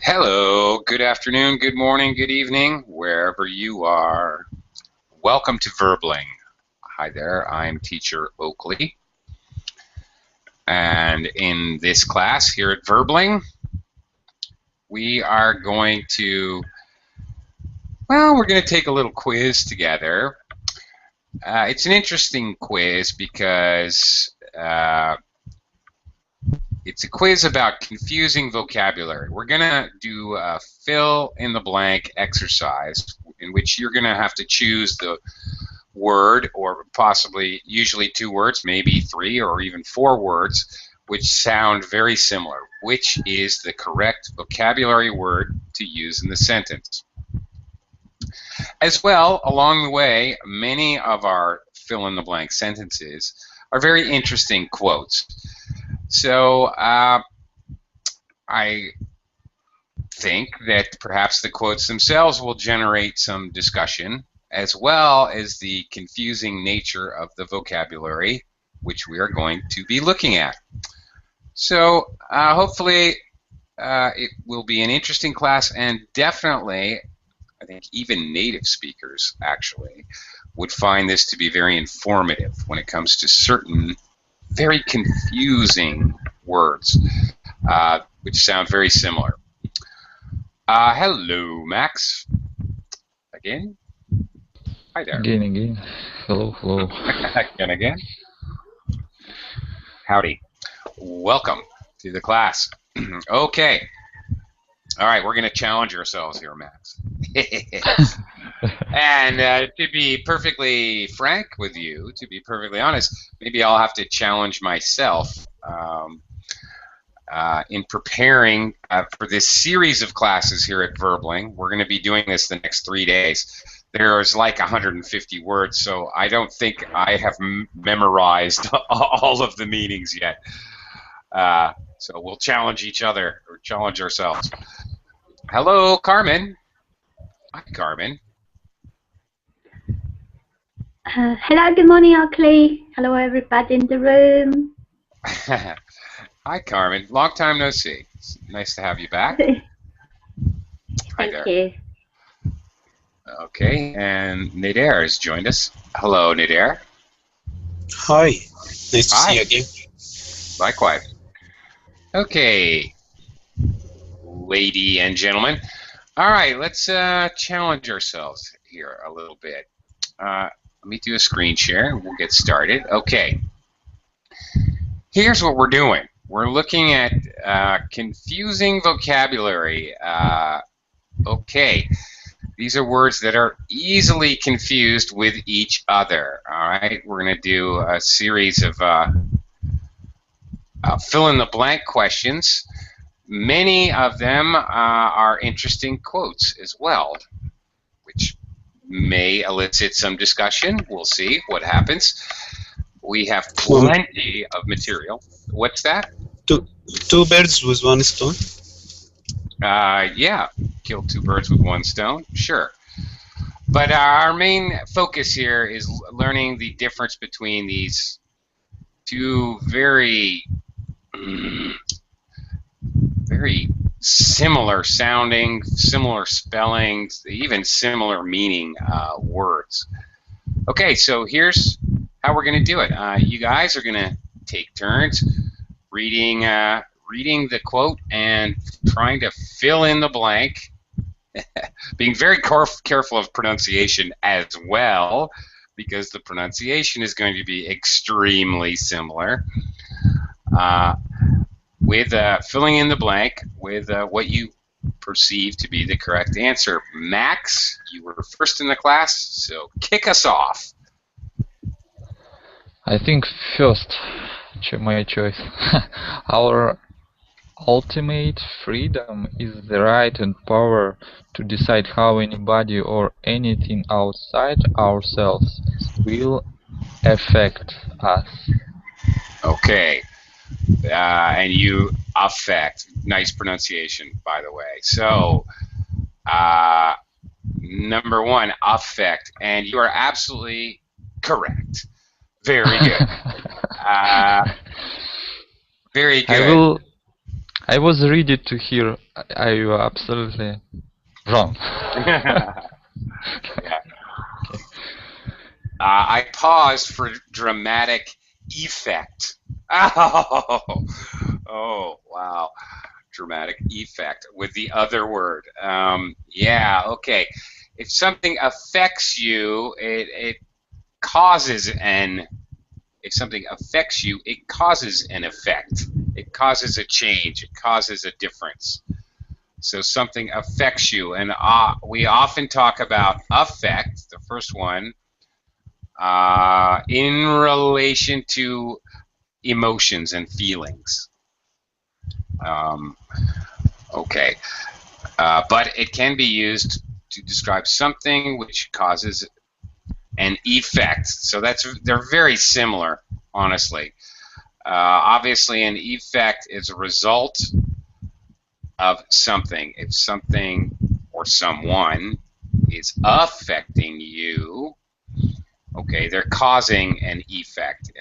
Hello, good afternoon, good morning, good evening, wherever you are. Welcome to Verbling. Hi there, I'm teacher Oakley. And in this class here at Verbling, we are going to, we're going to take a little quiz together. It's an interesting quiz because it's a quiz about confusing vocabulary. We're going to do a fill in the blank exercise in which you're going to have to choose the word, or possibly usually two words, maybe three or even four words, which sound very similar. Which is the correct vocabulary word to use in the sentence? As well, along the way, many of our fill in the blank sentences are very interesting quotes. So I think that perhaps the quotes themselves will generate some discussion, as well as the confusing nature of the vocabulary which we are going to be looking at. So hopefully it will be an interesting class, and definitely I think even native speakers actually would find this to be very informative when it comes to certain very confusing words which sound very similar. Hello, Max. Again? Hi there. Again. Hello. Again. Howdy. Welcome to the class. Okay. All right, we're going to challenge ourselves here, Max. And to be perfectly frank with you, to be perfectly honest, maybe I'll have to challenge myself in preparing for this series of classes here at Verbling. We're going to be doing this the next 3 days. There's like 150 words, so I don't think I have memorized all of the meanings yet. So we'll challenge each other, or challenge ourselves. Hello, Carmen. Hi, Carmen. Hello, good morning, Oakley. Hello, everybody in the room. Hi, Carmen. Long time no see. It's nice to have you back. Thank you. Okay, and Theyre has joined us. Hello, Theyre. Hi. Nice to see you again. Likewise. Okay, lady and gentlemen. All right, let's challenge ourselves here a little bit. Let me do a screen share and we'll get started. Okay. Here's what we're doing. We're looking at confusing vocabulary. Okay. These are words that are easily confused with each other. All right. We're going to do a series of fill-in-the-blank questions. Many of them are interesting quotes as well, which may elicit some discussion. We'll see what happens. We have plenty of material. What's that? Two birds with one stone? Yeah, kill two birds with one stone, sure. But our main focus here is learning the difference between these two very similar sounding, similar spellings, even similar meaning words. Okay, so here's how we're going to do it. You guys are going to take turns reading the quote and trying to fill in the blank, being very careful of pronunciation as well, because the pronunciation is going to be extremely similar, with filling in the blank with what you perceive to be the correct answer. Max, you were first in the class, so kick us off. I think first, my choice. Our ultimate freedom is the right and power to decide how anybody or anything outside ourselves will affect us. Okay. And you affect. Nice pronunciation, by the way. So, number one, affect. And you are absolutely correct. Very good. Very good. I was ready to hear. You are absolutely wrong. Yeah. I paused for dramatic effect. Oh, wow. Dramatic effect with the other word. Yeah, okay. If something affects you, it causes an. If something affects you, it causes an effect. It causes a change. It causes a difference. So something affects you, and we often talk about affect, the first one, in relation to emotions and feelings. Okay, but it can be used to describe something which causes an effect. So they're very similar, honestly. Obviously, an effect is a result of something. If something or someone is affecting you, okay, they're causing an effect.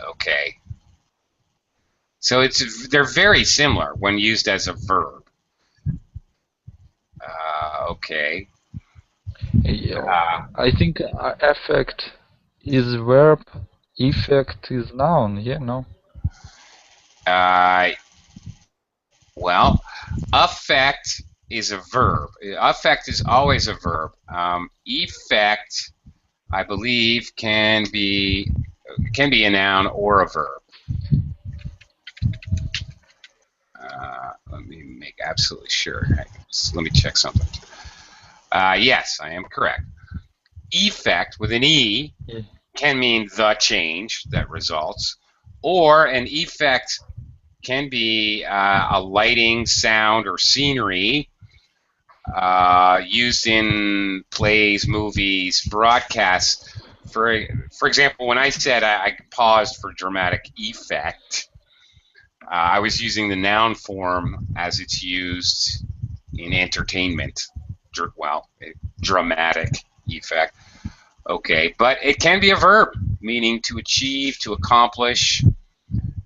Okay. So they're very similar when used as a verb. Okay. Yeah, I think affect is verb, effect is noun. Yeah, no. Well, affect is a verb. Affect is always a verb. Effect, I believe, can be a noun or a verb. Let me make absolutely sure. Let me check something. Yes, I am correct. Effect with an E can mean the change that results, or an effect can be a lighting, sound, or scenery used in plays, movies, broadcasts. For example, when I said I paused for dramatic effect, I was using the noun form as it's used in entertainment. Well, dramatic effect. Okay, but it can be a verb, meaning to achieve, to accomplish,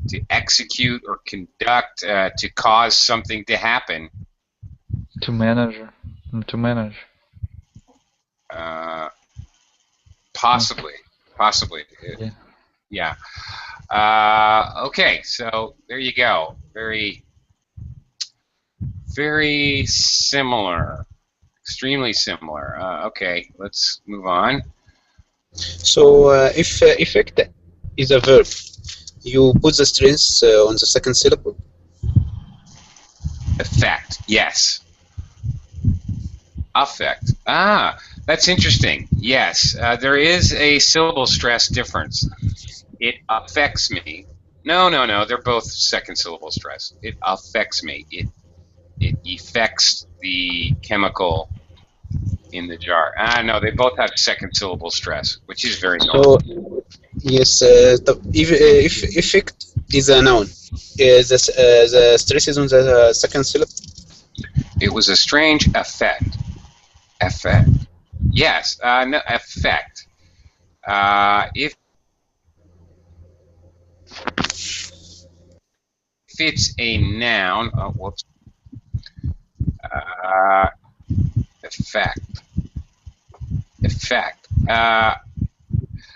to execute or conduct, to cause something to happen. To manage. Possibly. Yeah. Okay, so there you go. Very, very similar. Extremely similar. Okay, let's move on. So if effect is a verb, you put the stress on the second syllable. Effect, yes. Affect. That's interesting. Yes, there is a syllable stress difference. It affects me. No, they're both second syllable stress. It affects me. It affects the chemical in the jar. No, they both have second syllable stress, which is very normal. So yes, if effect is a noun, the stress is on the second syllable. It was a strange effect. Effect. Yes, no, effect. If it's a noun, whoops. Effect.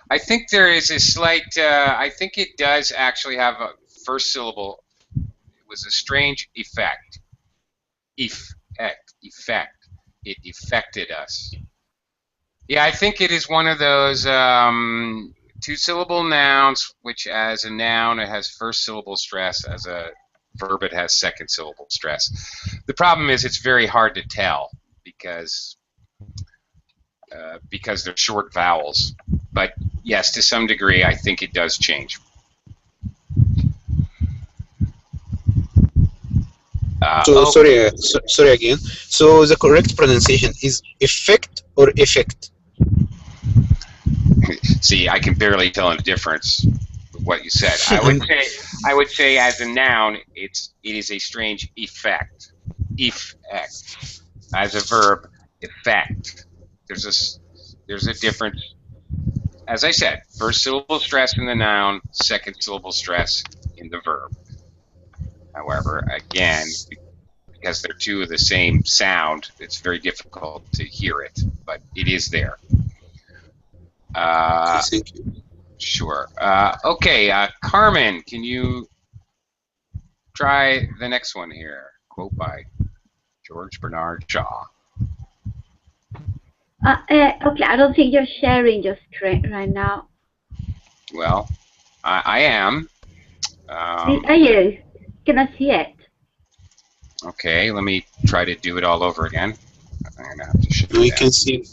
I think there is a slight. I think it does actually have a first syllable. It was a strange effect. Effect. It affected us. Yeah, I think it is one of those two-syllable nouns, which as a noun it has first syllable stress, as a verb it has second syllable stress. The problem is it's very hard to tell because they're short vowels. But yes, to some degree, I think it does change. Sorry again. So the correct pronunciation is effect or effect? See, I can barely tell the difference with what you said. I would say as a noun, it is a strange effect. Effect. As a verb, effect. There's a difference. As I said, first syllable stress in the noun, second syllable stress in the verb. However, again, because they're two of the same sound, it's very difficult to hear it, but it is there. Thank you. Sure. Okay, Carmen, can you try the next one here? Quote by George Bernard Shaw. Okay, I don't think you're sharing your screen right now. Well, I am. Are you? Can I see it? Okay, let me try to do it all over again. I'm gonna have to shut No, it you down. can see.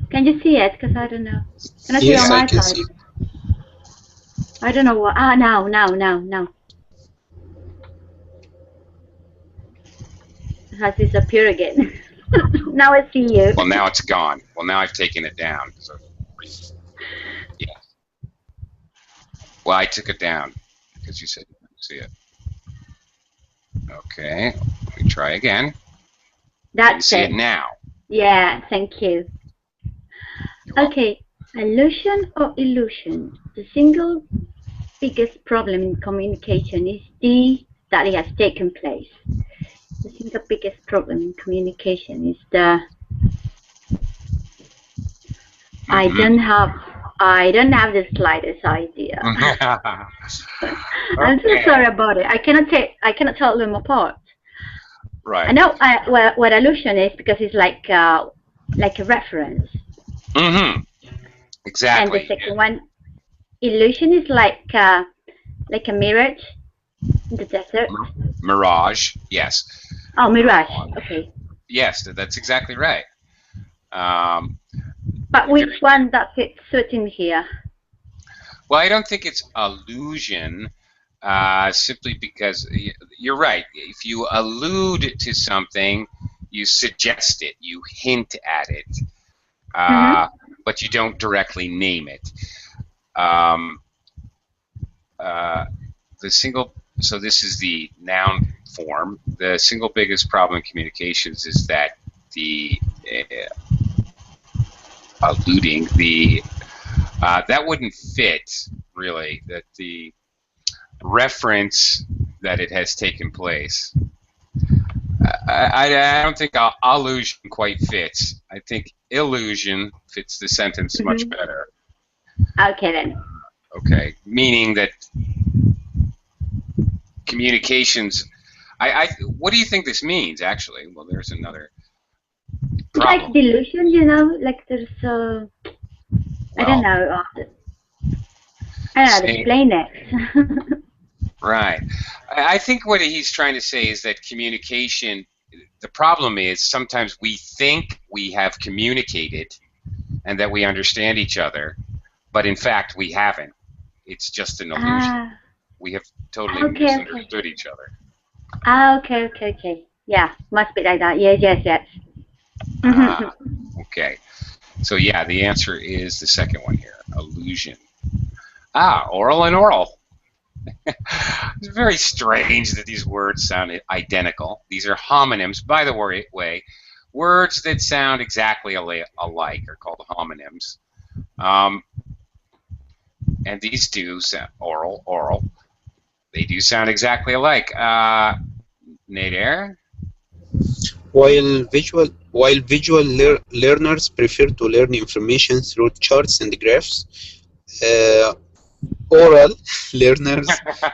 Can you see it? Because I don't know. Can I see Yes, on I my can side? see. I don't know what. Ah, now. It has disappeared again. Now I see you. Well, now it's gone. Well, now I've taken it down. So, yeah. Well, I took it down because you said you couldn't see it. Okay, let me try again. Can you That's see it. it now? Yeah, thank you. You're welcome. Okay, illusion or illusion? The single biggest problem in communication is that it has taken place. The single biggest problem in communication is the I don't have the slightest idea. I'm so sorry about it. I cannot tell them apart. Right. I know what illusion is because it's like a reference. Mm-hmm. Exactly. And the second one, illusion is like a mirage in the desert. Mirage. Yes. Oh, mirage. Okay. Yes, that's exactly right. But which one that fits in here? Well, I don't think it's illusion, simply because you're right. If you allude to something, you suggest it, you hint at it, but you don't directly name it. So this is the noun form. The single biggest problem in communications is that the alluding, that wouldn't fit, really, that the reference that it has taken place. I don't think allusion quite fits. I think illusion fits the sentence much better. Okay, then. Okay, meaning that communications, what do you think this means, actually? Well, there's another problem. Like delusion, you know, like there's I don't know. I don't know how to explain it. Right. I think what he's trying to say is that communication, the problem is sometimes we think we have communicated and that we understand each other, but in fact we haven't. It's just an illusion. We have totally misunderstood each other. Okay. Yeah, must be like that. Yes. Okay. So yeah, the answer is the second one here, illusion. Oral and oral. It's very strange that these words sound identical. These are homonyms. By the way, words that sound exactly alike are called homonyms. And these do sound oral. They do sound exactly alike. Theyre? While visual learners prefer to learn information through charts and graphs, oral learners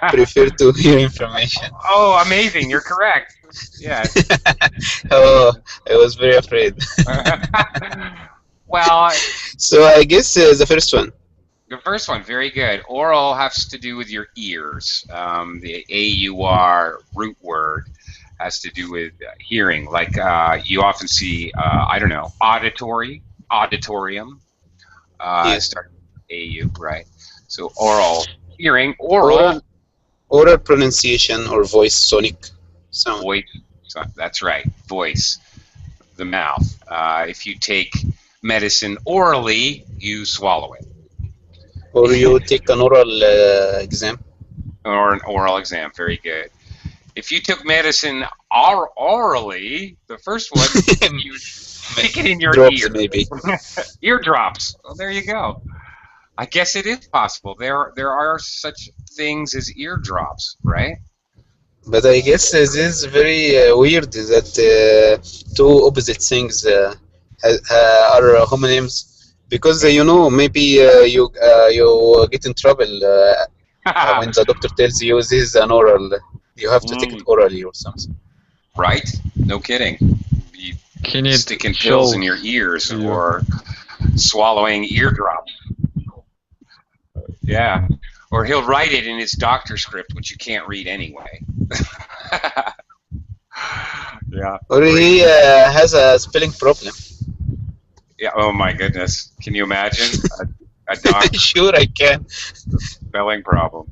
prefer to hear information. Oh, amazing! You're correct. Yes. Oh, I was very afraid. Well. So I guess the first one. The first one, very good. Oral has to do with your ears. The AUR root word has to do with hearing. Like you often see, I don't know, auditorium. Yes. Start AU, right? So oral, hearing, oral pronunciation or voice sonic sound. Voice, that's right, voice, the mouth. If you take medicine orally, you swallow it. Or you take an oral exam. Or an oral exam, very good. If you took medicine orally, the first one, you stick it in your ear. Maybe. Eardrops. Well, there you go. I guess it is possible. There are such things as eardrops, right? But I guess this is very weird that two opposite things are homonyms, because you know, maybe you get in trouble when the doctor tells you this is an oral. You have to take it orally or something. Right? No kidding. Be He needs sticking pills in your shows ears to you. or swallowing eardrops. Yeah. Or he'll write it in his doctor script, which you can't read anyway. Yeah. Or he has a spelling problem. Yeah. Oh my goodness. Can you imagine a doctor Sure, I can. spelling problem?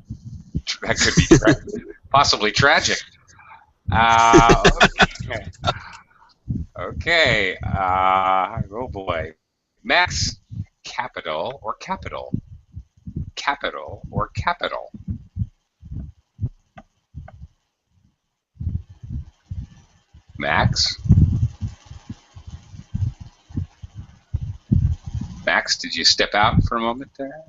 That could be possibly tragic. Okay. Okay. Oh boy. Max, capital or capital? Capital or capital? Max? Max, did you step out for a moment there?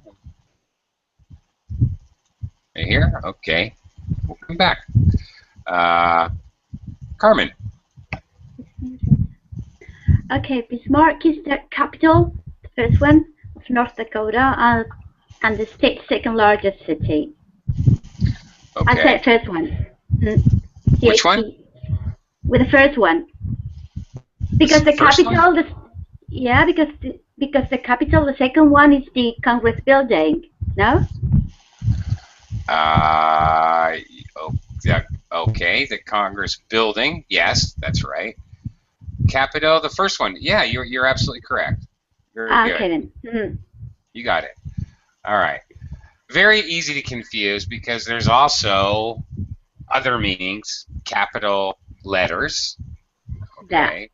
Are you here? Okay. We'll come back. Carmen. Okay, Bismarck is the capital, the first one, of North Dakota, and the state's second largest city. I Okay. said first one. Which one? With the first one. Because the First capital, because the capital, the second one is the Congress building. No? Oh, yeah, okay, the Congress building. Yes, that's right. Capitol, the first one. Yeah, you're absolutely correct. Very good. Okay then. You got it. All right. Very easy to confuse because there's also other meanings, capital letters, okay,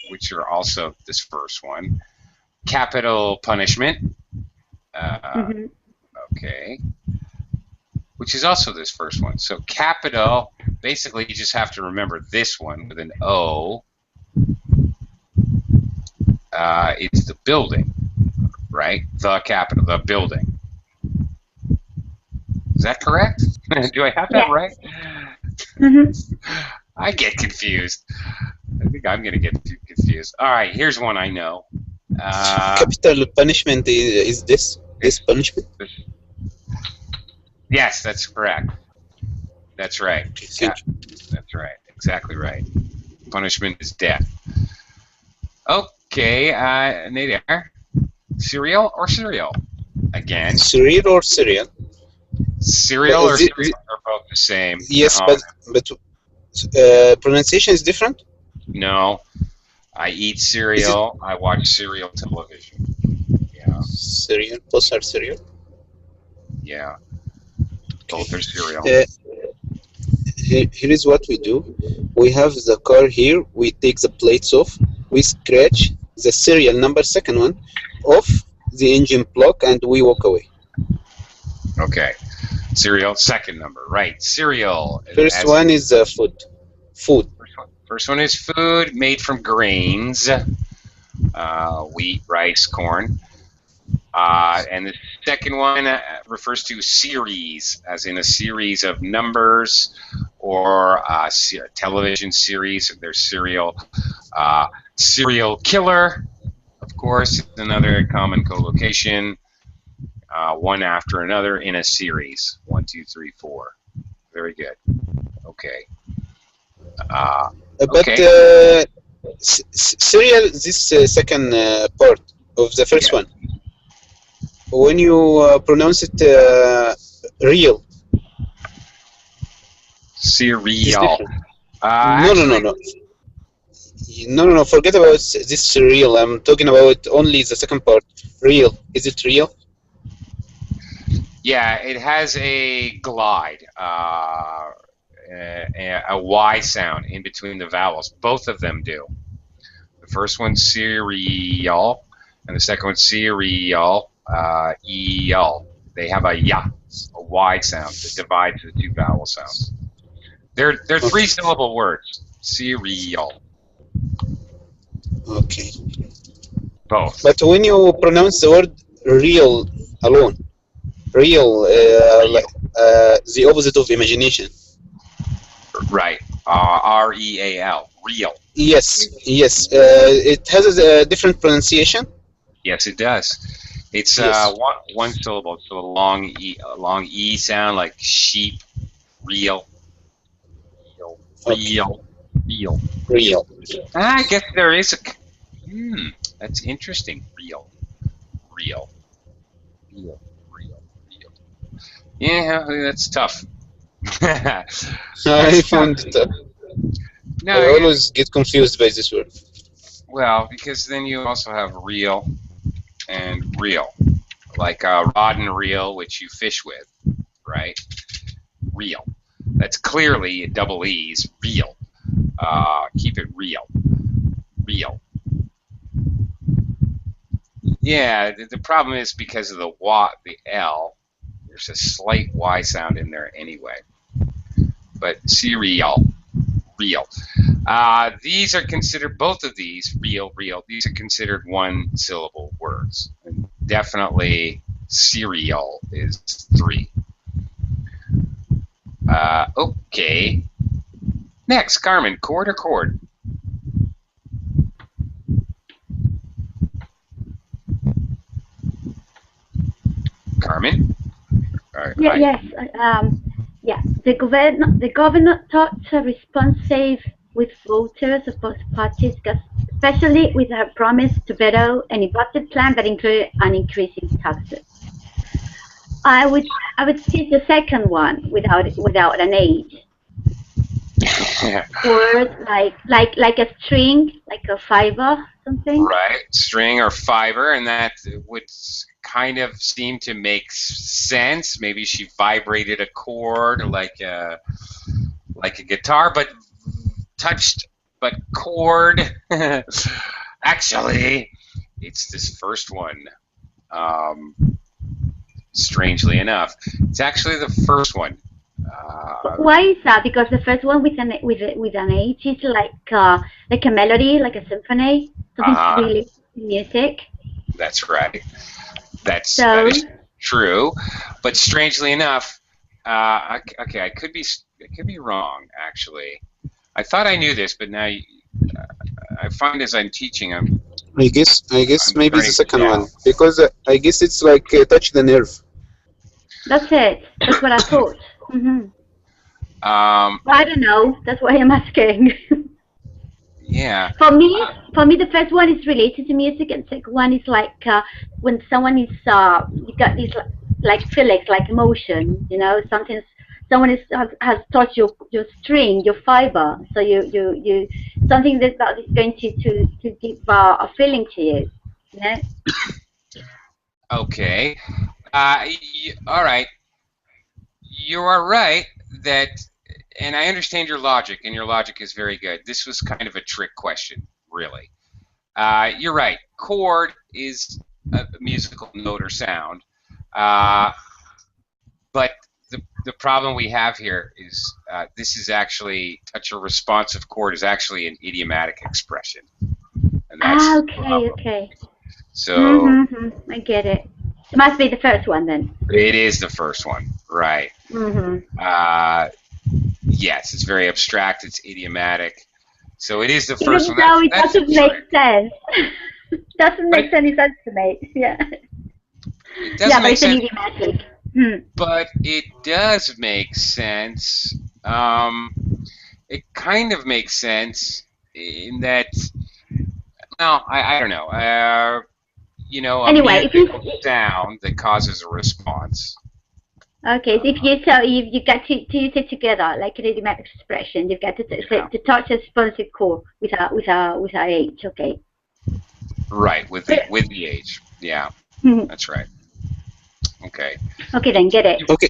which are also this first one. Capital punishment, okay, which is also this first one. So capital, basically you just have to remember this one with an O. It's the building, right? The capital, the building. Is that correct? Do I have that right? I get confused. I think I'm going to get confused. All right, here's one I know. Capital punishment is this punishment? Yes, that's correct. That's right. That's right. Exactly right. Punishment is death. Okay, Nadir. Cereal or cereal? Again. Cereal or cereal? Cereal or cereal are both the same. Yes, but pronunciation is different? No. I eat cereal. I watch serial television. Yeah. Cereal? Both are cereal? Yeah. Both are cereal. Here is what we do. We have the car here. We take the plates off. We scratch the serial number, second one, off the engine block, and we walk away. Okay. Cereal, second number. Right. Cereal. First one is food. Food. First one is food made from grains. Wheat, rice, corn. And the second one refers to series, as in a series of numbers, or a television series. There's serial. Serial killer, of course, is another common collocation. One after another in a series. 1, 2, 3, 4. Very good. Okay. But serial, this second part of the first one, when you pronounce it real. Cereal. No. Forget about this cereal. I'm talking about only the second part. Real. Is it real? Yeah, it has a glide, a Y sound in between the vowels. Both of them do. The first one's cereal, and the second one's cereal, eel. They have a ya, a Y sound that divides the two vowel sounds. They're three-syllable words. Cereal. Okay. Both. But when you pronounce the word real alone, real, the opposite of imagination. Right. R-E-A-L. Real. Yes, yes. It has a different pronunciation. Yes, it does. It's Yes. one syllable, so a long E sound like sheep. Real. Real. Okay. Real. Real. Real. I guess there is a. That's interesting. Real. Real. Real. Real. Real. Yeah, that's tough. I That's tough. found it. No, I always get confused by this word. well, because then you also have real and reel, like a rod and reel, which you fish with, right? Reel. That's clearly a double E's. Real. Keep it real. Real. Yeah, the problem is because of the the L, there's a slight Y sound in there anyway. But cereal, real. These are considered, both of these, real, these are considered one syllable words. And definitely cereal is 3. Okay. Next, Carmen, chord or chord? Carmen? Yeah, yes. Yeah. The governor thought responsive with voters of both parties, especially with her promise to veto any budget plan that included an increase in taxes. I would choose the second one without an age. Words like a string, like a fiber, something. Right, string or fiber, and that would kind of seem to make sense. Maybe she vibrated a chord like a guitar, but chord. Actually, it's this first one. Strangely enough, it's actually the first one. Why is that? Because the first one with an H is like a melody, like a symphony, something really music. That's right. That is true, but strangely enough, okay, I could be wrong. Actually, I thought I knew this, but now I find as I'm teaching, I guess maybe the second one, because I guess it's like touch the nerve. That's it. That's what I thought. Mm-hmm. I don't know. That's why I'm asking. Yeah. For me, the first one is related to music, and second one is like when someone is you got these like feelings, like emotion. You know, someone has touched your string, your fiber. So you something that is going to give a feeling to you. You know. Okay. All right. You are right that, and I understand your logic, and your logic is very good. This was kind of a trick question, really. You're right. Chord is a musical note or sound, but the problem we have here is this is actually touch or responsive chord is actually an idiomatic expression. And that's okay. So I get it. It must be the first one then. It is the first one, right? Yes, it's very abstract. It's idiomatic. So it is the first one. Even though it doesn't make sense. Doesn't make any sense to me. Yeah. It doesn't make sense. Idiomatic. But it does make sense. It kind of makes sense in that. Well, I don't know. You know, a musical sound that causes a response. Okay, so if you got to use it together, like an idiomatic expression, you've got to touch a responsive chord with a H. Okay. Right, with the H. Yeah, that's right. Okay. Okay, then get it. Okay.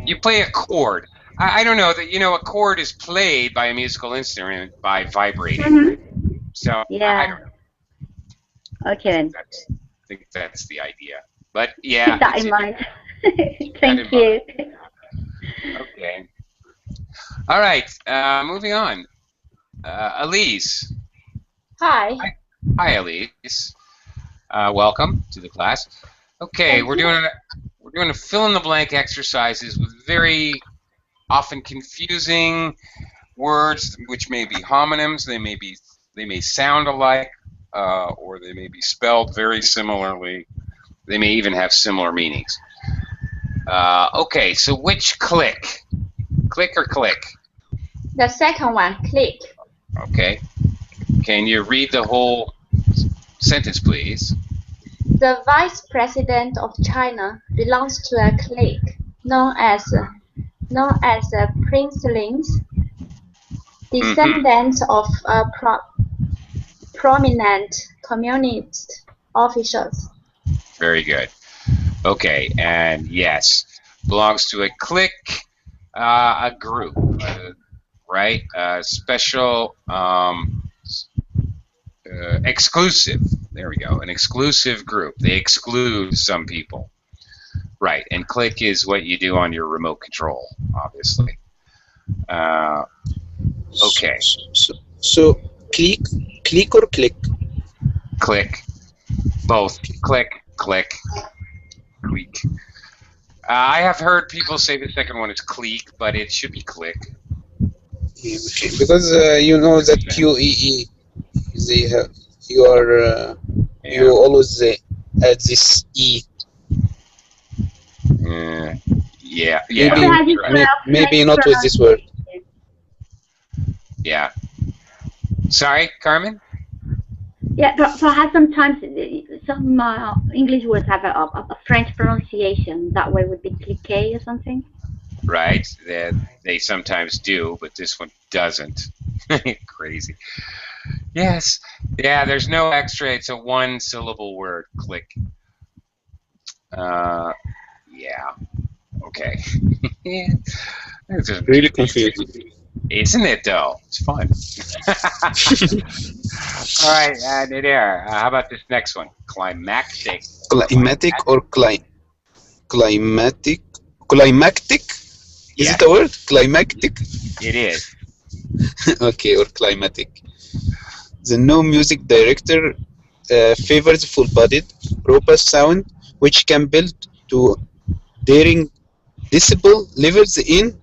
You play a chord. I don't know that a chord is played by a musical instrument by vibrating. So yeah. I don't know. Okay. I think that's the idea. But yeah. Keep that in mind. Thank you. Okay. All right. Moving on. Elise. Hi. Hi, Elise. Welcome to the class. Okay, we're doing a fill in the blank exercises with very often confusing words which may be homonyms. They may sound alike, or they may be spelled very similarly. They may even have similar meanings. Okay, so which click? Click or click? The second one, click. Okay. Can you read the whole sentence, please? The vice president of China belongs to a clique known as princelings, descendants of prominent communist officials. Very good. Okay, and yes, belongs to a clique, a group, right? Special, exclusive. There we go. An exclusive group. They exclude some people. Right, and click is what you do on your remote control, obviously. Okay. So click or click? Click. Both. Click, click, click. I have heard people say the second one is clique, but it should be click. Okay. Because you know that QEE, they have, you always add this E. Yeah. Maybe not with this word. Yeah. Sorry, Carmen? Yeah, but perhaps sometimes some English words have a French pronunciation. That way would be cliquet or something. Right. They sometimes do, but this one doesn't. Crazy. Yes. Yeah, there's no extra. It's a one-syllable word. Click. Yeah. Okay. It's just Really confusing. Isn't it, though? It's fun. All right, Theyre, how about this next one? Climactic. Climatic or climactic? Climactic? Is it a word? Climactic? It is. Okay, or climatic. The new music director favors full-bodied, robust sound, which can build to daring decibel levels in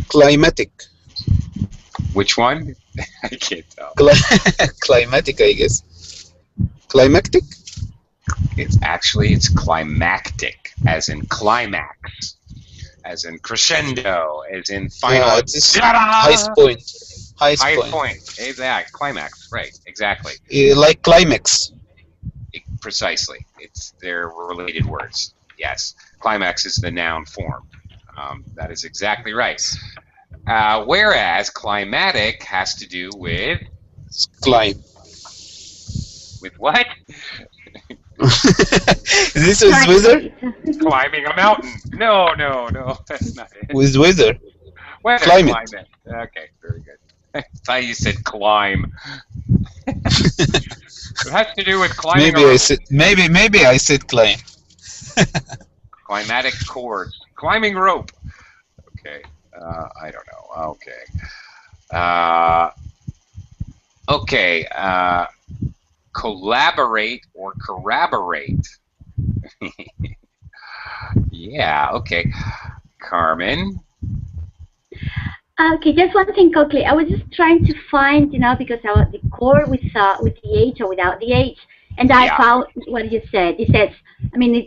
climatic. Which one? I can't tell. Climatic, I guess. Climactic? It's climactic, as in climax, as in crescendo, as in final. It's highest point. Highest point. Exactly. Climax. Right. Exactly. Like climax. Precisely. They're related words. Yes. Climax is the noun form. That is exactly right. Whereas climatic has to do with climb. With what? This is weather? Climbing a mountain. No, that's not it. With weather. Climate. Okay, very good. I thought you said climb. It has to do with climbing. Maybe I said climb. Climatic chords. Climbing rope. Okay. I don't know. Okay. Collaborate or corroborate. Yeah, okay. Carmen? Okay, just one thing quickly. I was just trying to find, because the chord with the H or without the H, and I found what you said. It says,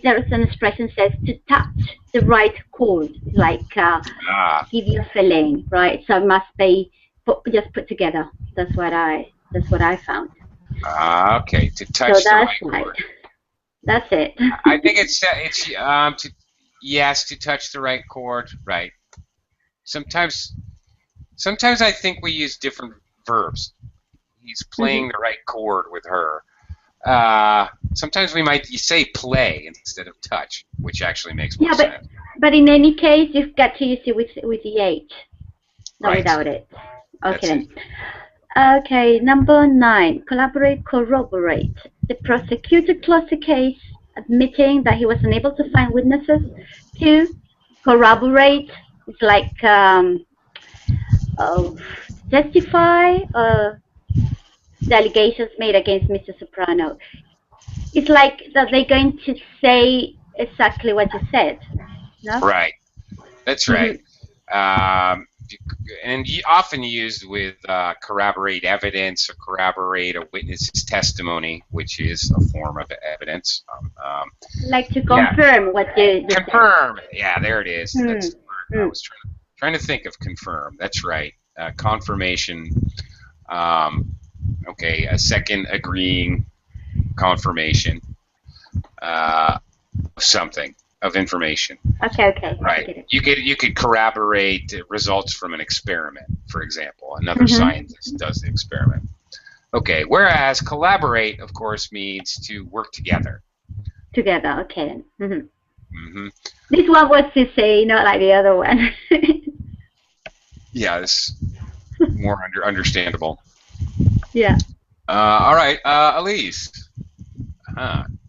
there's an expression says to touch the right chord, like give you a feeling, right? So it must be just put together. That's what I found. Okay, to touch the right chord. That's it. I think it's to touch the right chord, right? Sometimes I think we use different verbs. He's playing the right chord with her. Sometimes you say play instead of touch, which actually makes more sense. But in any case, you've got to use it with the H, not without it. Okay. Okay, number 9, collaborate, corroborate. The prosecutor closed the case, admitting that he was unable to find witnesses. 2, corroborate. It's like testify the allegations made against Mr. Soprano. It's like that they're going to say exactly what you said. No? Right. That's right. and often used with corroborate evidence or corroborate a witness's testimony, which is a form of evidence. Like to confirm what you confirm. Yeah, there it is. That's the word I Mm. was trying to think of. Confirm. That's right. Confirmation. Okay, a second agreeing confirmation of something, of information. Okay. Right. You could corroborate results from an experiment, for example. Another scientist does the experiment. Okay. Whereas collaborate, of course, means to work together. Together. Okay. This one was to say, not like the other one. Yeah, it's more understandable. Yeah. All right, Elise.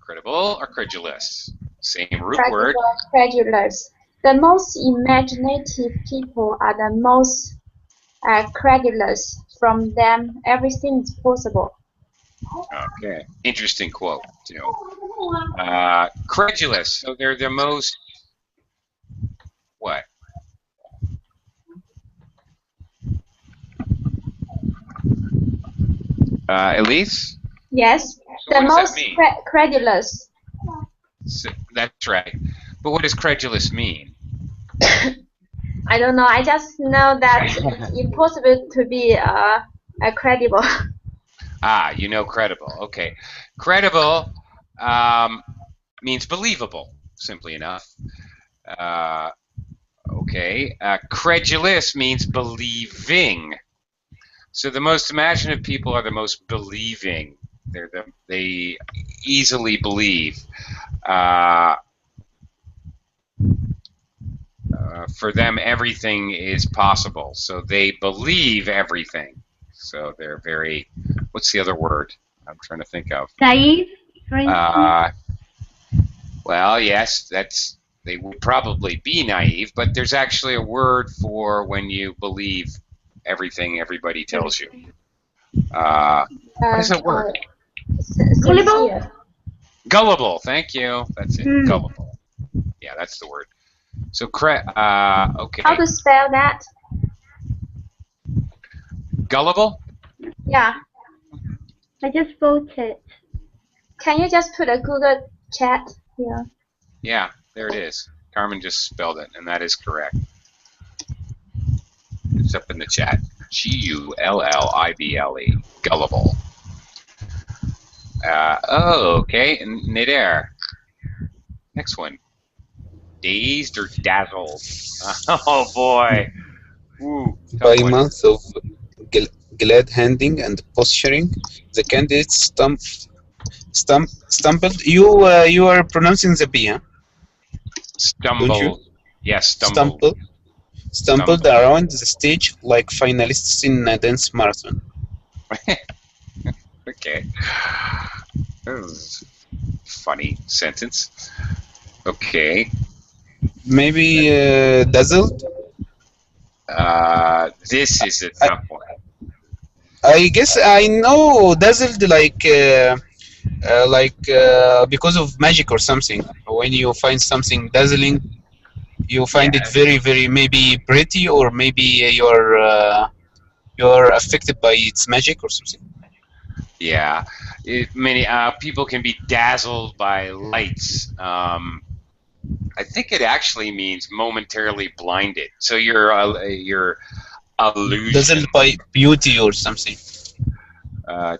Credible or credulous? Same root word. Credulous. The most imaginative people are the most credulous. From them, everything is possible. Okay, interesting quote too. Credulous. So they're the most what? Elise? Yes, So the what does most that mean? credulous. So, that's right. But what does credulous mean? I don't know. I just know that it's impossible to be credible. You know credible. Okay. Credible means believable, simply enough. Okay. Credulous means believing. So the most imaginative people are the most believing. They easily believe. For them, everything is possible. So they believe everything. So they're very. What's the other word I'm trying to think of? Naive, for instance. Well, yes, they would probably be naive, but there's actually a word for when you believe everything everybody tells you. What is that word? Gullible? Gullible. Thank you. That's it. Gullible. Yeah, that's the word. So, okay. How to spell that? Gullible? Yeah. I just voted. Can you just put a Google chat here? Yeah, there it is. Carmen just spelled it, and that is correct. It's up in the chat. Gullible. Gullible. Okay. And Theyre. Next one. Dazed or dazzled? Oh boy. Ooh, By month of glad handing and posturing, the candidate stumbled. You are pronouncing the B, huh? Stumbled. Don't you? Yes, stumbled. Stumbled around the stage like finalists in a dance marathon. Okay. That was a funny sentence. Okay. Maybe dazzled? This is a tough one. I guess I know dazzled like because of magic or something. When you find something dazzling, you find it very, very maybe pretty, or maybe you're affected by its magic or something. Yeah, many people can be dazzled by lights. I think it actually means momentarily blinded. So your illusion. Dazzled by beauty or something.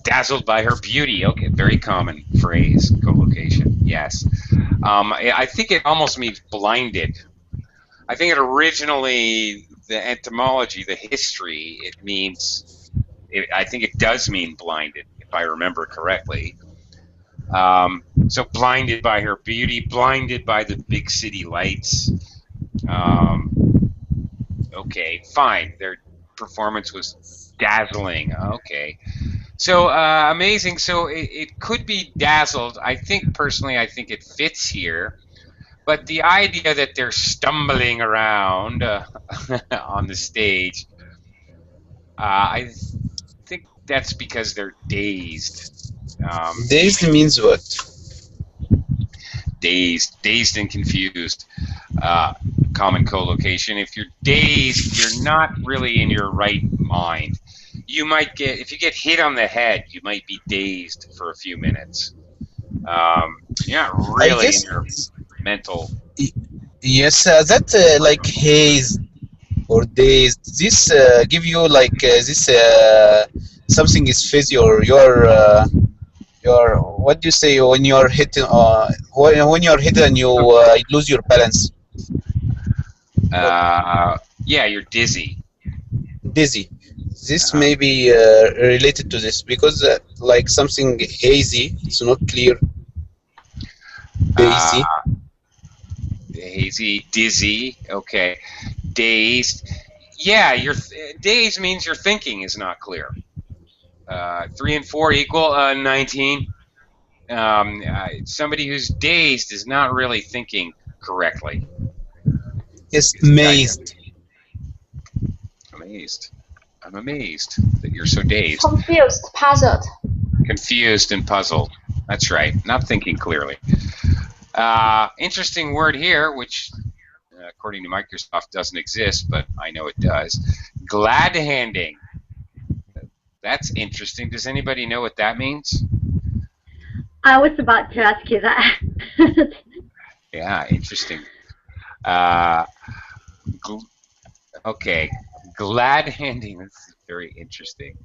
Dazzled by her beauty. Okay, very common phrase, collocation. Yes. I think it almost means blinded. I think it originally, the etymology, the history, it means, I think it does mean blinded, if I remember correctly. So blinded by her beauty, blinded by the big city lights. Okay, fine. Their performance was dazzling. Okay. So amazing. So it could be dazzled. I think personally, I think it fits here. But the idea that they're stumbling around on the stage, I think that's because they're dazed. Dazed means what? Dazed and confused. common co-location. If you're dazed, you're not really in your right mind. You might get, if you get hit on the head, you might be dazed for a few minutes. You're not I really in guess your mental. yes, that like haze or dazed. This give you like this something is fizzy or your what do you say when you're hit when you're hit and you lose your balance. Yeah, you're dizzy. Dizzy. This Uh, may be related to this because like something hazy. It's not clear. uh, Hazy. hazy, dizzy. Okay, dazed. Yeah, dazed means your thinking is not clear. 3 and 4 equal 19. Somebody who's dazed is not really thinking correctly. Yes, Is the idea. mazed. Amazed. I'm amazed that you're so dazed. Confused, puzzled. Confused and puzzled. That's right. Not thinking clearly. Interesting word here, which according to Microsoft doesn't exist, but I know it does. Glad handing. That's interesting. Does anybody know what that means? I was about to ask you that. Yeah, interesting. Okay, glad handing. That's very interesting.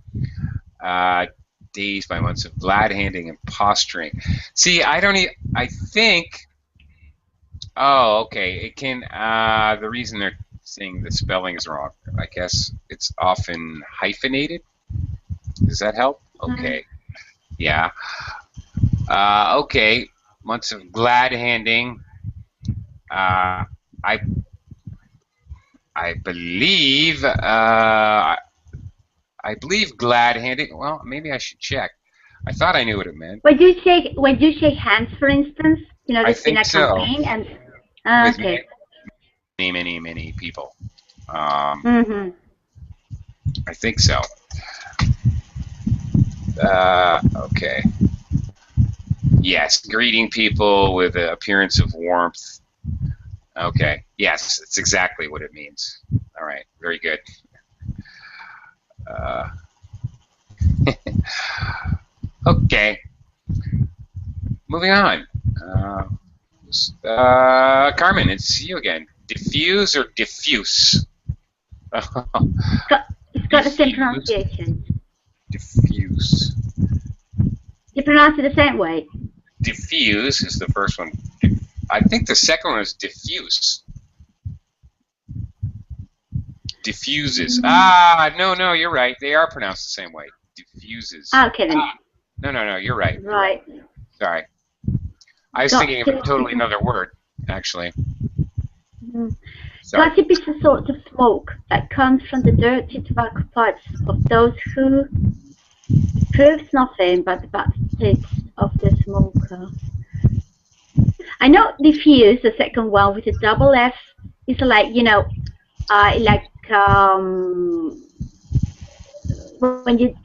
Dazed by months of glad handing and posturing. See, I think. Oh, okay. It can. The reason they're saying the spelling is wrong, I guess it's often hyphenated. Does that help? Okay. Yeah. Okay. Months of glad handing. I believe. I believe glad handing. Well, maybe I should check. I thought I knew what it meant. when you shake hands, for instance, you know, I there's been think a so. campaign and With okay. many people. Mm-hmm. I think so. Okay. Yes, greeting people with an appearance of warmth. Okay. Yes, it's exactly what it means. All right. Very good. Okay. Moving on. Carmen, it's you again. Diffuse or diffuse? It's got the same pronunciation. Diffuse. You pronounce it the same way. Diffuse is the first one. I think the second one is diffuse. Diffuses. No, you're right. They are pronounced the same way. Diffuses. Okay then. No, you're right. Right. Sorry. I was thinking of a totally another word, actually. Sorry. Gossip is a sort of smoke that comes from the dirty tobacco parts of those who proves nothing but the bad taste of the smoker. I know diffuse, the second one with a double F, is like, you know, when you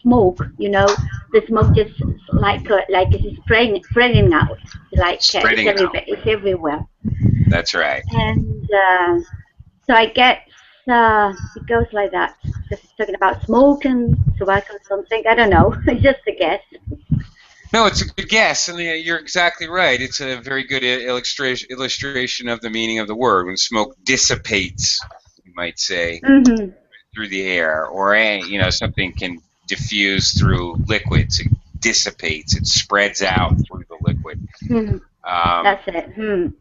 smoke, you know, the smoke just like it's spreading out, like Spreading out. It's everywhere. That's right. And so I guess it goes like that. Just talking about smoke and tobacco or something. I don't know. It's just a guess. No, it's a good guess, and you're exactly right. It's a very good illustration of the meaning of the word. When smoke dissipates, you might say, through the air, or something can diffuse through liquids. It dissipates. It spreads out through the liquid. That's it.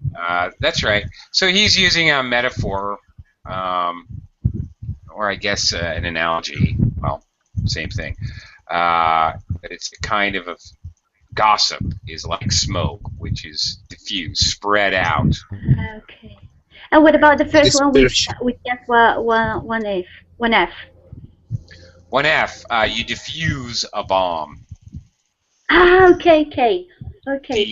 That's right. So he's using a metaphor, or I guess an analogy. Well, same thing. But it's a kind of a gossip is like smoke, which is diffuse, spread out. Okay. And what about the first one? We just one F. One F. You diffuse a bomb. Okay.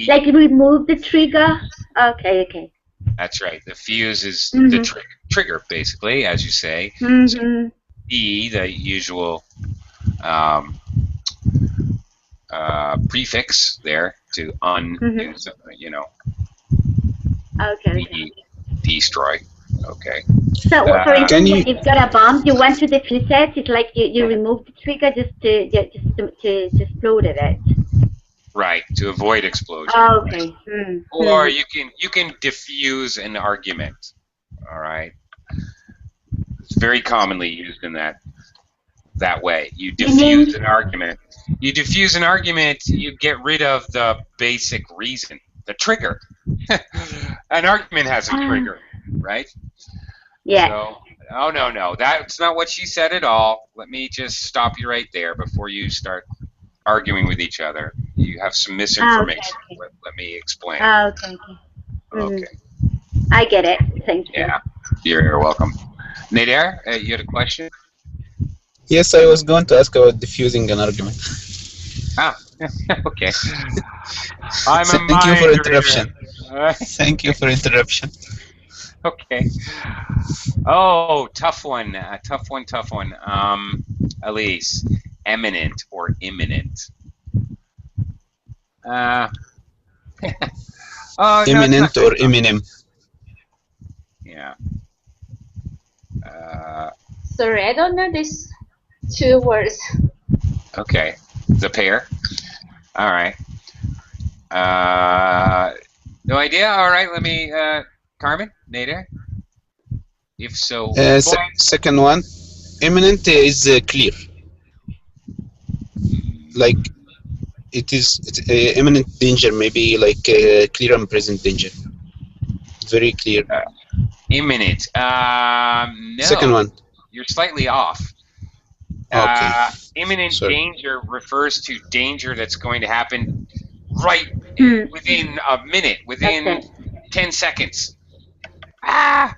Like remove the trigger. Okay. That's right. The fuse is the trigger, basically, as you say. So E, the usual prefix there to Okay. destroy. Okay. So, for instance, Can you- when you've got a bomb, you want to defuse it. It's like you remove the trigger just to explode it. Right, to avoid explosion. Oh, okay. Or you can diffuse an argument. All right. It's very commonly used in that way. You diffuse an argument. You diffuse an argument, you get rid of the basic reason, the trigger. An argument has a trigger, right? Yeah. So, oh, no, that's not what she said at all. Let me just stop you right there before you start arguing with each other. You have some misinformation. Okay. Let me explain. Okay. Okay. I get it. Thank you. Yeah, you're welcome. Theyre, you had a question? Yes, I was going to ask about diffusing an argument. Ah, okay. I'm a Thank you for mind interruption. reader. Thank you for interruption. Okay. Oh, tough one. Tough one. Elise, eminent or imminent? Oh, Eminent or Eminem? Yeah. Sorry, I don't know these two words. Okay. The pair. All right. No idea. All right. Let me. Carmen, Theyre. If so, Second one, imminent is clear. Like it's imminent danger, maybe like clear and present danger. Very clear. imminent. No. Second one. You're slightly off. Okay. Imminent Sorry. danger refers to danger that's going to happen right within a minute, within 10 seconds. Ah!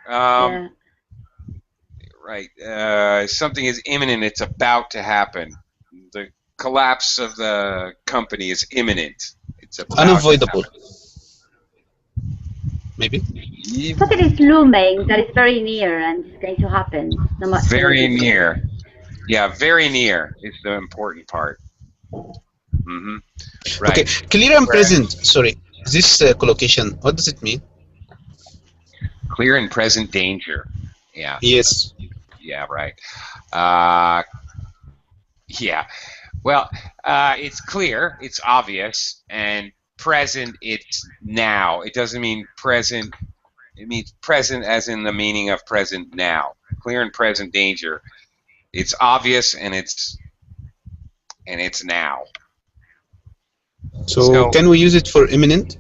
Yeah. Right. Something is imminent. It's about to happen. The collapse of the company is imminent. It's about Unavoidable. to happen. Maybe. Something is looming that is very near and it's going to happen. No matter Very what. near. Yeah, very near is the important part. Mm-hmm. Right. Okay. Clear and present. Sorry. This collocation. What does it mean? Clear and present danger. Yeah. Yes. Yeah. Right. Yeah. Well, it's clear. It's obvious. And present. It's now. It doesn't mean present. It means present as in the meaning of present now. Clear and present danger. It's obvious and it's now. So can we use it for imminent?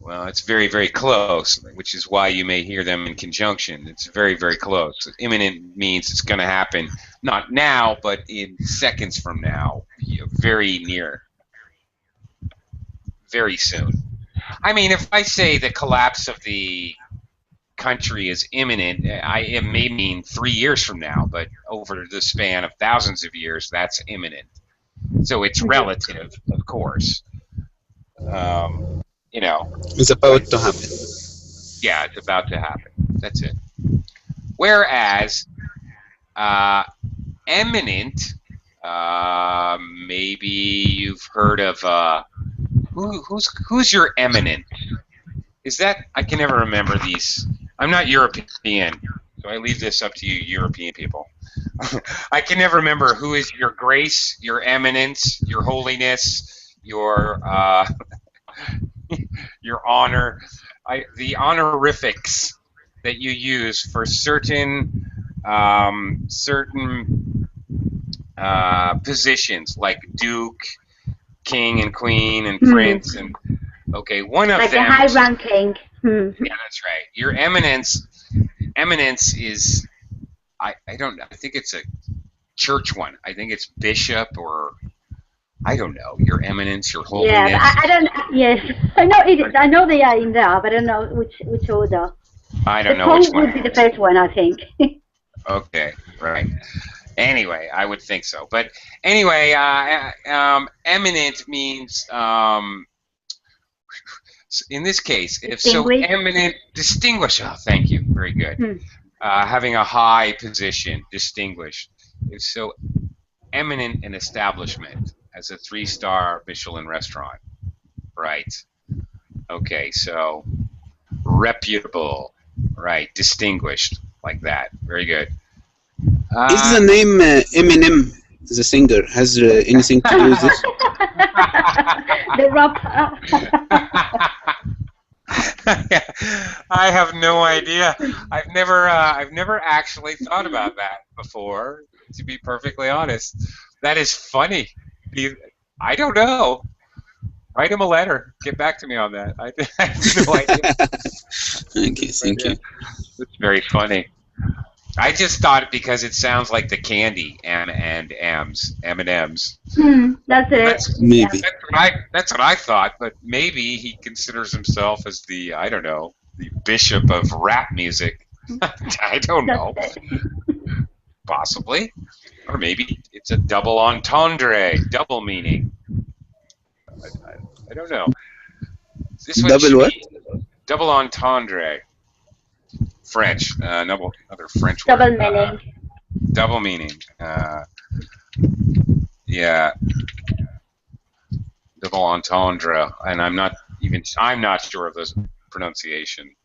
Well, it's very, very close, which is why you may hear them in conjunction. It's very, very close. Imminent means it's going to happen, not now, but in seconds from now, very near, very soon. I mean, if I say the collapse of the country is imminent, it may mean 3 years from now, but over the span of thousands of years, that's imminent. So it's relative, of course. You know. It's about to happen. Yeah, it's about to happen. That's it. Whereas eminent, maybe you've heard of who's your eminent? Is that, I can never remember these. I'm not European, so I leave this up to you European people. I can never remember who is your grace, your eminence, your holiness, your your honor, the honorifics that you use for certain positions like duke, king and queen and prince and one of like them. Like a high ranking. Yeah, that's right. Your eminence is I think it's a church one. I think it's bishop or I don't know. Your eminence, your holiness. Yeah, I don't. Yes, I know it. I know they are in there, but I don't know which order. I don't know which one. would be the first one, I think. Okay, right. Anyway, I would think so. But anyway, eminent means in this case, if so eminent, distinguished. Oh, thank you. Very good. Having a high position, distinguished. If so eminent an establishment as a 3-star Michelin restaurant. Right. Okay, so reputable, right? Distinguished, like that. Very good. Is the name Eminem, the singer, has anything to do with this? The rapper. I have no idea. I've never actually thought about that before. To be perfectly honest, that is funny. I don't know. Write him a letter. Get back to me on that. I have no idea. Okay, thank you. It's very funny. I just thought it because it sounds like the candy M&M's. That's it. Maybe. That's what I thought. But maybe he considers himself as the, I don't know, the bishop of rap music. I don't know. Possibly. Or maybe it's a double entendre, double meaning. I don't know. This one Double what? Double entendre. French. Another French Double word. meaning. Double meaning. Yeah. Double entendre. And I'm not sure of this pronunciation.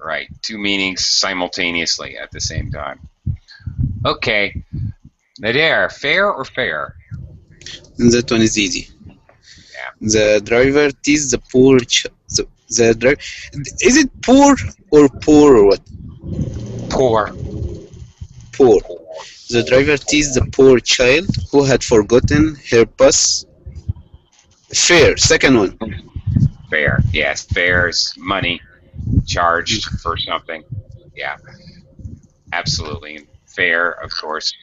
Right. Two meanings simultaneously at the same time. Okay. Theyre, fair or fair? That one is easy. Yeah. The driver teased the poor the driver. Is it poor or what? Poor. Poor. The driver teased the poor child who had forgotten her bus. Fair. Second one. Fair. Yes. Fair is money charged for something. Yeah. Absolutely. And fair, of course,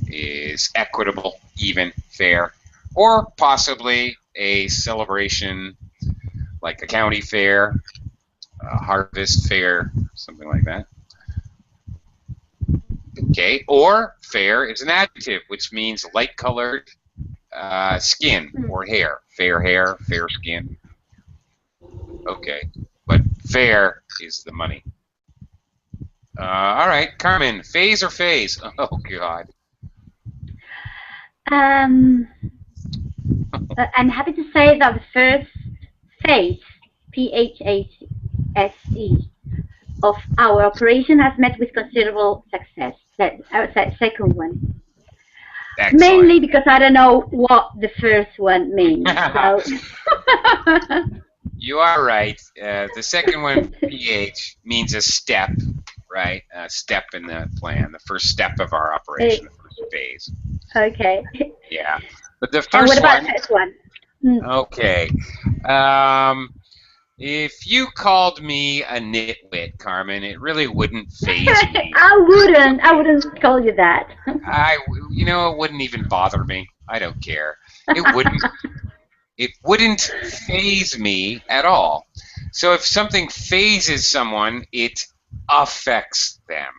is equitable, even, fair, or possibly a celebration like a county fair, a harvest fair, something like that. Okay, or fair is an adjective, which means light-colored skin or hair. Fair skin. Okay, but fair is the money. All right, Carmen, phase or phase? Oh, God. I'm happy to say that the first phase, PHASE, of our operation has met with considerable success. Second one. Excellent. Mainly because I don't know what the first one means. So. You are right. The second one, PH, means a step, right? A step in the plan, the first step of our operation, the first phase. Okay. Yeah. But the first and what about one, the first one? Okay. If you called me a nitwit, Carmen, it really wouldn't faze me. I wouldn't call you that. It wouldn't even bother me. I don't care. It wouldn't faze me at all. So if something phases someone, it affects them.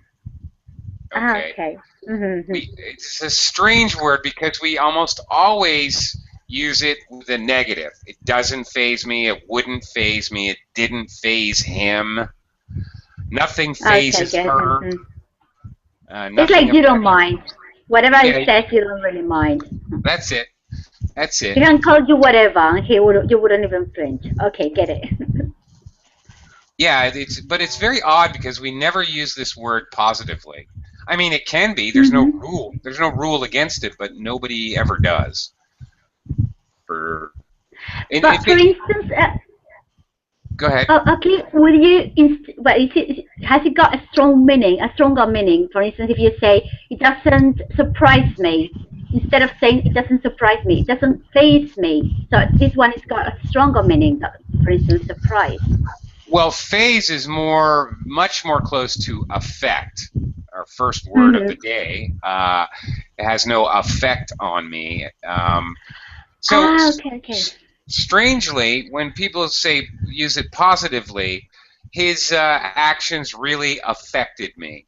Okay. Okay. Mm-hmm. It's a strange word because we almost always use it with a negative. It doesn't faze me. It wouldn't faze me. It didn't faze him. Nothing phases her. Mm-hmm. It's like you don't mind. Whatever it says, you don't really mind. That's it. That's it. He can call you whatever, and you wouldn't even flinch. Okay, get it. Yeah, but it's very odd because we never use this word positively. I mean, it can be. There's no rule. There's no rule against it, but nobody ever does. For instance, go ahead. Okay. Will you? Has it got a stronger meaning? For instance, if you say it doesn't surprise me, instead of saying it doesn't surprise me, it doesn't faze me. So this one has got a stronger meaning. For instance, surprise. Well, phase is much more close to affect. Our first word of the day. It has no effect on me. Okay. Strangely, when people use it positively, his actions really affected me.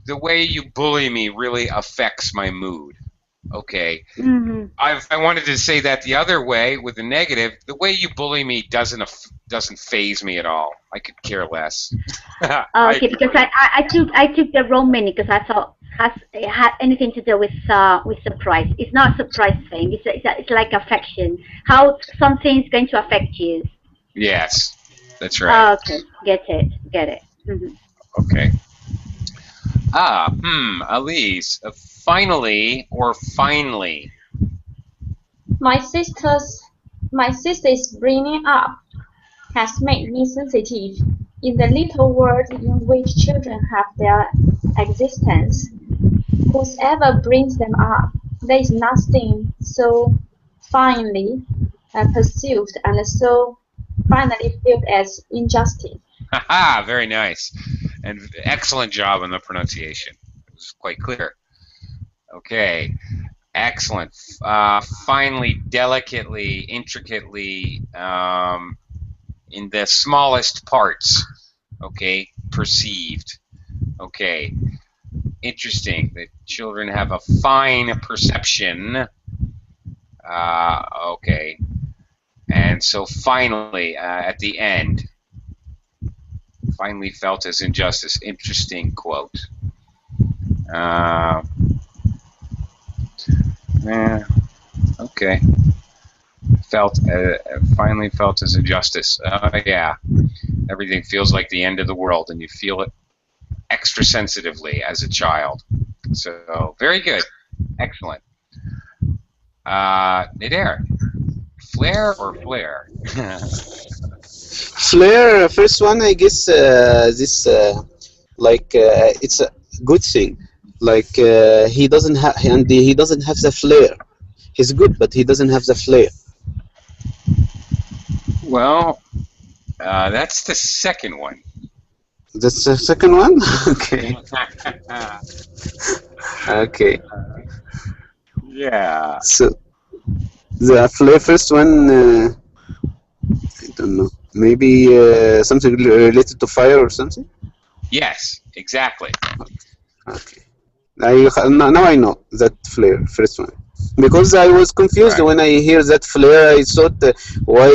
The way you bully me really affects my mood. Okay. Mm-hmm. I wanted to say that the other way with the negative. The way you bully me doesn't faze me at all. I could care less. Okay, because I took the wrong meaning because I thought it had anything to do with surprise. It's not a surprise thing. It's like affection. How something is going to affect you. Yes, that's right. Okay, get it. Mm-hmm. Okay. Elise. Finally or finally. My sister's bringing up has made me sensitive. In the little world in which children have their existence, whoever brings them up, there is nothing so finely pursued and so finally felt as injustice. Haha, very nice. And excellent job on the pronunciation. It was quite clear. Okay. Excellent. Finely, delicately, intricately, in the smallest parts. Okay. Perceived. Okay. Interesting that children have a fine perception. Okay. And so finally, at the end, finally felt as injustice. Interesting quote. Yeah, okay. Finally felt as injustice. Yeah. Everything feels like the end of the world, and you feel it extra sensitively as a child. So, very good. Excellent. Theyre, flare or flare? Flair, first one, I guess this it's a good thing. Like he doesn't have, and he doesn't have the flair. He's good, but he doesn't have the flair. Well, that's the second one. That's the second one. Okay. Okay. Yeah. So the flair first one, I don't know. Maybe something related to fire or something. Yes, exactly. Okay. Now I know that flare first one, because I was confused Right. when I hear that flare. I thought why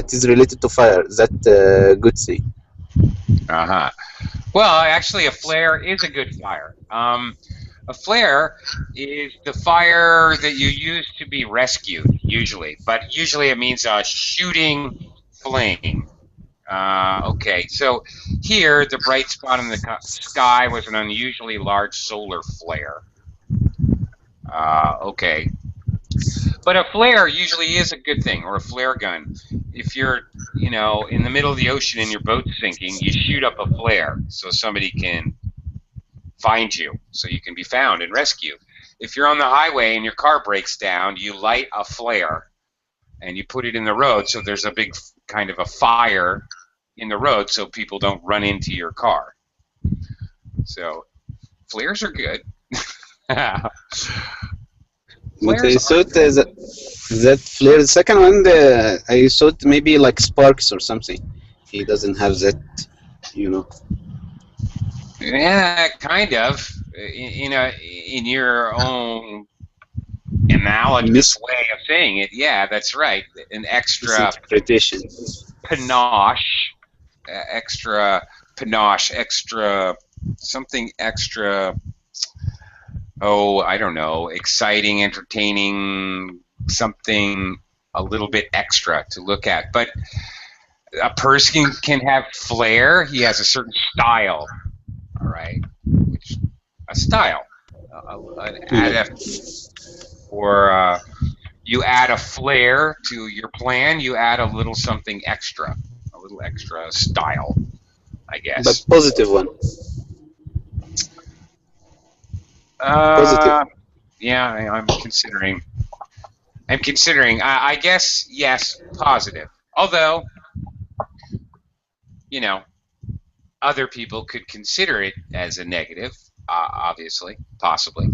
it is related to fire. That good thing. Uh-huh. Well, actually, a flare is a good fire. A flare is the fire that you use to be rescued, usually. But usually it means a shooting flame. Okay, so here, the bright spot in the sky was an unusually large solar flare. Okay. But a flare usually is a good thing, or a flare gun. If you're, in the middle of the ocean and your boat's sinking, you shoot up a flare so somebody can find you, so you can be found and rescued. If you're on the highway and your car breaks down, you light a flare and you put it in the road so there's a big kind of a fire in the road so people don't run into your car. So flares are good. But I thought that flare. The second one, I thought maybe like sparks or something. He doesn't have that, you know. Yeah, kind of. In your own analogous way of saying it, yeah, that's right. An extra Interpretation. panache, extra something extra. Oh, I don't know, exciting, entertaining, something a little bit extra to look at. But a person can have flair. He has a certain style. All right, a style, or you add a flair to your plan. You add a little something extra, a little extra style, I guess. But positive one. Positive. Yeah, I'm considering. I guess yes, positive. Although, other people could consider it as a negative, obviously, possibly.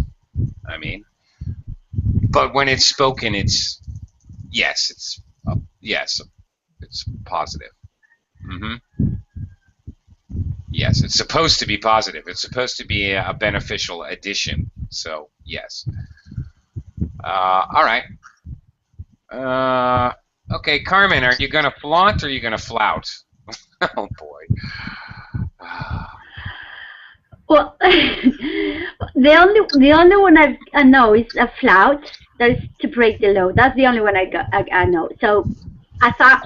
I mean, but when it's spoken, it's positive. Yes, it's supposed to be positive. It's supposed to be a beneficial addition. So yes. All right. Okay, Carmen, are you going to flaunt or are you going to flout? Oh, boy. Well, the only one I know is a flout. That is to break the law. That's the only one I know. So I thought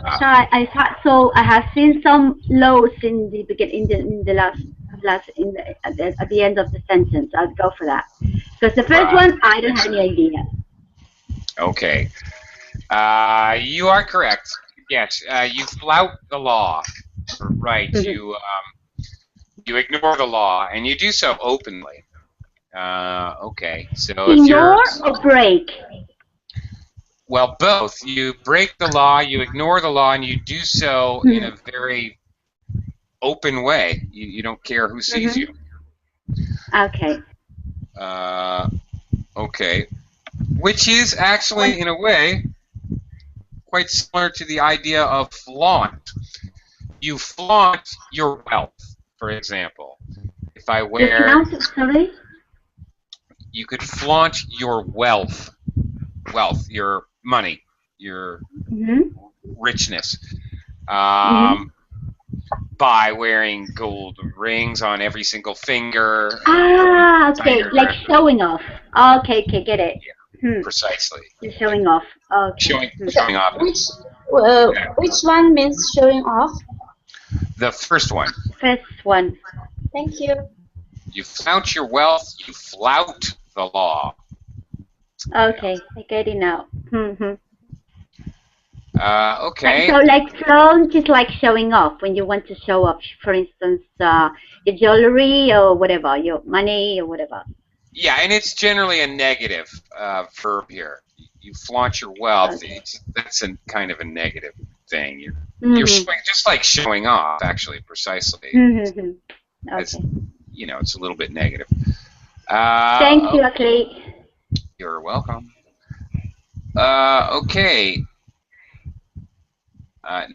so. I have seen some laws in the beginning, in the last at the end of the sentence. I'd go for that because the first one I don't have any idea. Okay. You are correct. Yes, you flout the law. Right. You ignore the law, and you do so openly. Okay. So if you're Ignore or break? well, both. You break the law, you ignore the law, and you do so in a very open way. You don't care who sees you. Okay. Okay. Which is actually, in a way, quite similar to the idea of flaunt. You flaunt your wealth, for example. If I wear... Sorry? You could flaunt your wealth, your money, your richness, by wearing gold rings on every single finger. Okay, like showing off. Okay, get it. Yeah, precisely. You're showing off. Okay. Showing off. Which one means showing off? The first one. First one. Thank you. You flout your wealth, you flout the law. Okay, I get it now. Okay. So like flaunt is like showing off when you want to show off, for instance, your jewelry or whatever, your money or whatever. Yeah, and it's generally a negative verb here. You flaunt your wealth. Okay. That's a kind of a negative thing. You're just like showing off, actually, precisely. Okay. You know, it's a little bit negative. Thank you, Akli. You're welcome. Okay.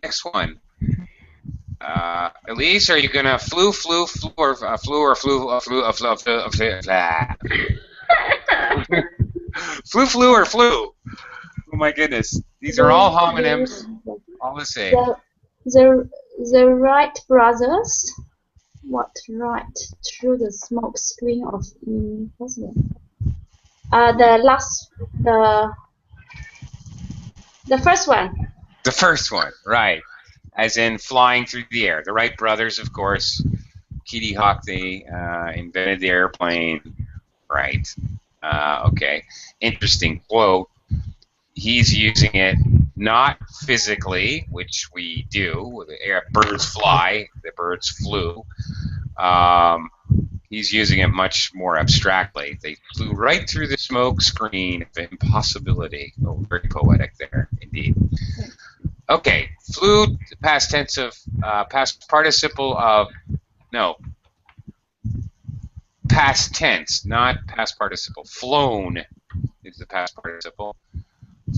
Next one. Elise, are you gonna flu or flu? Oh my goodness, these are all homonyms, all the same. The Wright brothers. What right through the smoke screen of Impending? The first one. The first one, right? As in flying through the air. The Wright brothers, of course. Kitty Hawk, they invented the airplane, right? Okay, interesting quote. He's using it not physically, which we do. The birds fly, the birds flew. He's using it much more abstractly. They flew right through the smoke screen of impossibility. Oh, very poetic there, indeed. Okay, flew, past tense of, past participle of, no, past tense, not past participle. Flown is the past participle.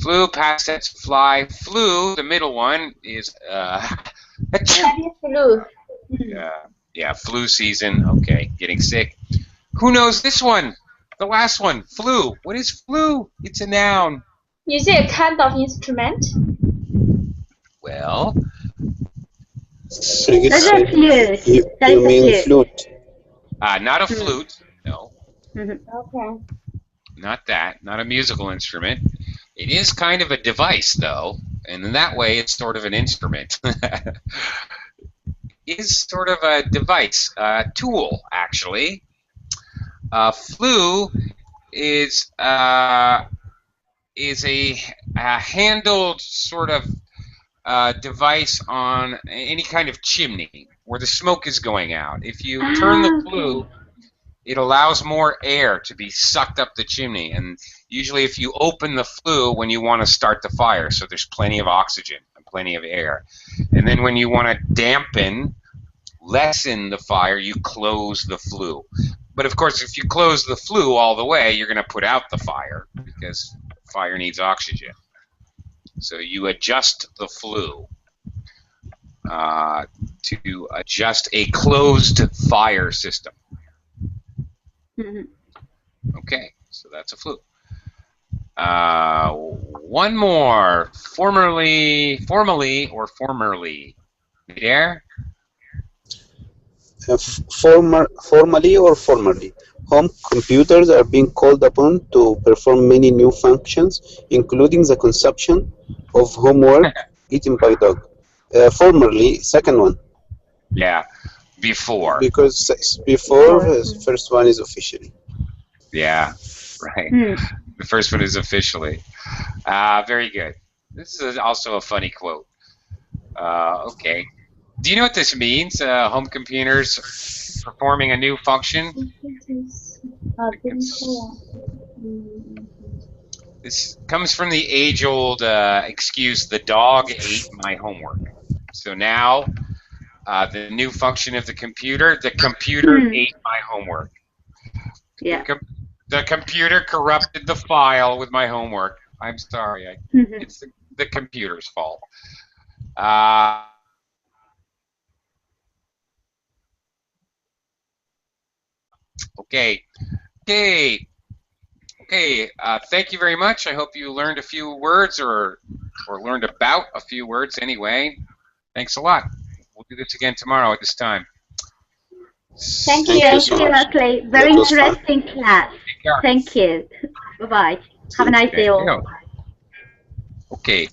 Flew, past tense, fly. Flew, the middle one is flu. Yeah, flu season. Okay, getting sick. Who knows this one? The last one, flu. What is flu? It's a noun. Is it a kind of instrument? Well, that's a flute. You mean flute? Not a flute. No. Okay. Not that. Not a musical instrument. It is kind of a device, though, and in that way, it's sort of an instrument. It is sort of a device, a tool, actually. Flu is a handled sort of device on any kind of chimney where the smoke is going out. If you turn the flue, it allows more air to be sucked up the chimney, and usually if you open the flue when you want to start the fire, so there's plenty of oxygen and plenty of air, and then when you want to lessen the fire, you close the flue. But of course, if you close the flue all the way, you're going to put out the fire because fire needs oxygen. So you adjust the flue to adjust a closed fire system. Okay, so that's a flue. One more. Formally or formerly. There. Formally or formerly, home computers are being called upon to perform many new functions, including the consumption of homework eaten by dog. Formerly, second one, Yeah. Before. because before first one is officially. Yeah. Right. The first one is officially. Very good. This is also a funny quote. Okay. Do you know what this means? Home computers performing a new function? This comes from the age-old excuse, the dog ate my homework. So now, the new function of the computer ate my homework. Yeah. The computer corrupted the file with my homework. I'm sorry. It's the computer's fault. Okay. Thank you very much. I hope you learned a few words or learned about a few words anyway. Thanks a lot. We'll do this again tomorrow at this time. Thank you. Thank you, Leslie. Very interesting class. Thank you. Bye-bye. Have a nice day all. Okay.